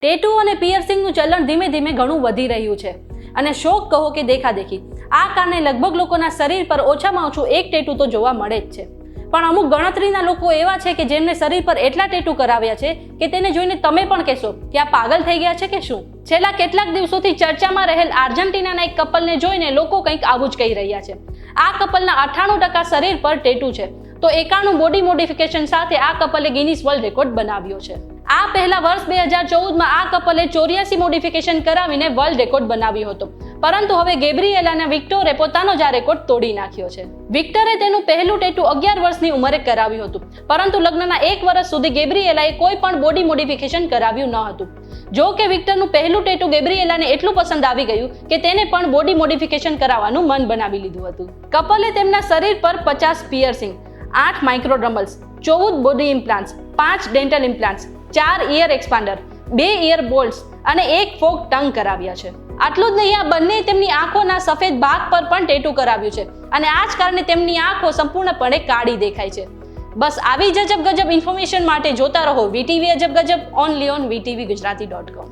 Tattoo અને પિયર્સિંગનું ચલણ ધીમે ધીમે ઘણું વધી રહ્યું છે અને શોખ કહો કે દેખાદેખી, આ કારણે લગભગ લોકોના શરીર પર ઓછામાં ઓછું એક ટેટુ તો જોવા મળે જ છે. પણ અમુક ગણતરીના લોકો એવા છે કે જેમને શરીર પર એટલા ટેટુ કરાવ્યા છે કે તેને જોઈને તમે પણ કહેશો કે આ પાગલ થઈ ગયા છે કે શું. છેલ્લા કેટલાક દિવસોથી ચર્ચામાં રહેલ આર્જેન્ટિનાના એક કપલને જોઈને લોકો કંઈક આવું જ કહી રહ્યા છે. આ કપલના 98% શરીર પર ટેટુ છે, તો 91 બોડી મોડિફિકેશન સાથે આ કપલે ગિનીસ વર્લ્ડ રેકોર્ડ બનાવ્યો છે. આ પહેલા વર્ષ 2014માં આ કપલે 84 મોડિફિકેશન કરાવીને વર્લ્ડ રેકોર્ડ બનાવ્યો હતો, પરંતુ હવે ગેબ્રિએલા અને વિક્ટોરે પોતાનો જ આ રેકોર્ડ તોડી નાખ્યો છે. વિક્ટરે તેનું પહેલું ટેટુ 11 વર્ષની ઉંમરે કરાવ્યું હતું, પરંતુ લગ્નના 1 વર્ષ સુધી ગેબ્રિએલાએ કોઈ પણ બોડી મોડિફિકેશન કરાવ્યું ન હતું. જો કે વિક્ટરનું પહેલું ટેટુ ગેબ્રિએલાને એટલું પસંદ આવી ગયું કે તેને પણ બોડી મોડિફિકેશન કરાવવાનું મન બનાવી લીધું હતું. કપલે તેમના શરીર પર 50 piercing, 8 microdermals, 14 body implants, 5 dental implants, 4 ear expander, 2 ear bolts અને 1 ફોક ટંગ કરાવ્યા છે. આટલું જ નહીં, આ બંને તેમની આંખોના સફેદ ભાગ પર પણ ટેટુ કરાવ્યું છે અને આ જ કારણે તેમની આંખો સંપૂર્ણપણે કાળી દેખાય છે. બસ આવી જ અજબ ગજબ ઇન્ફોર્મેશન માટે જોતા રહો વીટીવી અજબ ગજબ ઓનલી ઓન VTVGujarati.com.